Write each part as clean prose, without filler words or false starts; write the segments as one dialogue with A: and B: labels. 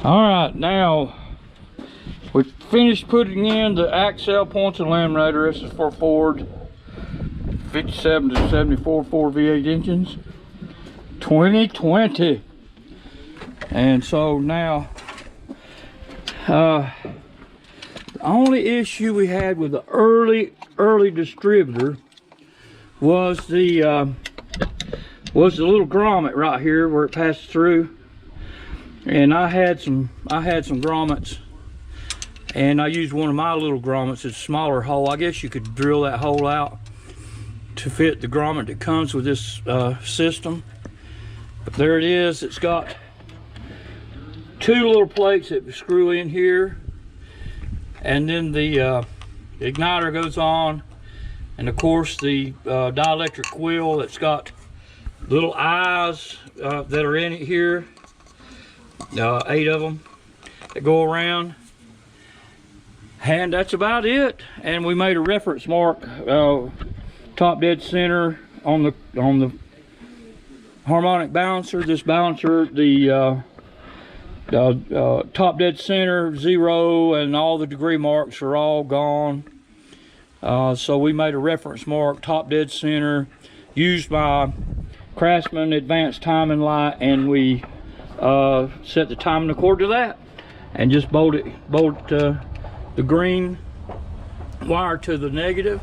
A: All right, now we finished putting in the Accel points eliminator. This is for Ford 57 to 74 Ford V8 engines, 2020. And so now, the only issue we had with the early distributor was the little grommet right here where it passes through. And I had some grommets, and I used one of my little grommets. It's a smaller hole. I guess you could drill that hole out to fit the grommet that comes with this system. But there it is. It's got two little plates that screw in here, and then the igniter goes on, and of course the dielectric wheel that's got little eyes that are in it here. 8 of them that go around, and that's about it. And we made a reference mark top dead center on the harmonic balancer. This balancer, the top dead center 0 and all the degree marks are all gone. So we made a reference mark, top dead center, used my Craftsman advanced timing light, and we set the timing accord to that, and just bolt the green wire to the negative,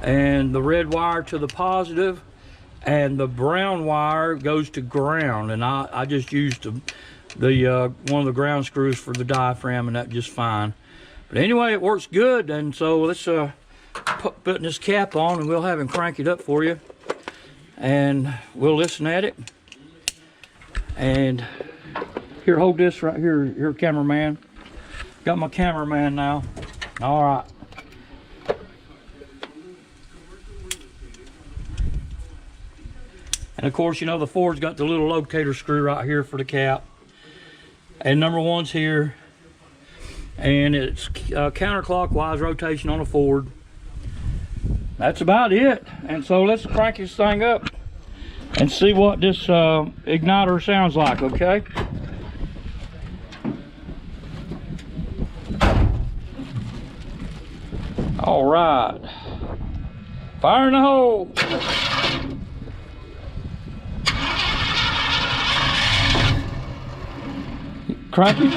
A: and the red wire to the positive, and the brown wire goes to ground. And I just used the one of the ground screws for the diaphragm, and that just fine. But anyway, it works good. And so let's put this cap on, and we'll have him crank it up for you, and we'll listen at it. And here, hold this right here, here, cameraman. Got my cameraman now. All right. And of course, you know, the Ford's got the little locator screw right here for the cap. And number 1's here. And it's counterclockwise rotation on a Ford. That's about it. And so let's crank this thing up and see what this igniter sounds like, okay? All right, fire in the hole. Crank it.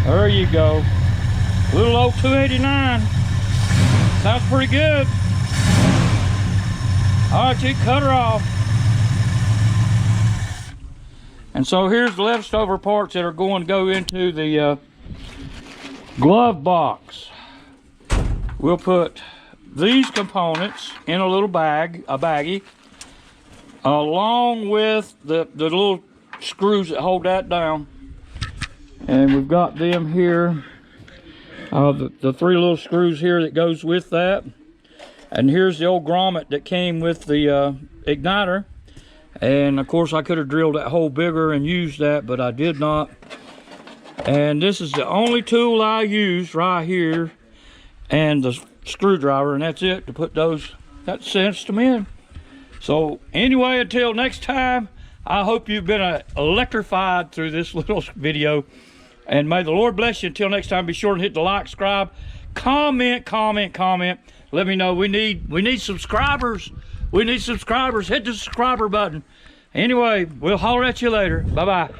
A: There you go. Little old 289. Sounds pretty good. All right, you cut her off. And so here's the leftover parts that are going to go into the glove box. We'll put these components in a little bag, a baggie, along with the little screws that hold that down. And we've got them here. The 3 little screws here that goes with that. And here's the old grommet that came with the igniter. And of course I could have drilled that hole bigger and used that, but I did not. And this is the only tool I used right here, and the screwdriver, and that's it to put those, that sets them in. So anyway, until next time, I hope you've been electrified through this little video. And may the Lord bless you. Until next time, be sure to hit the like, subscribe, comment. Let me know. We need subscribers. We need subscribers. Hit the subscriber button. Anyway, we'll holler at you later. Bye-bye.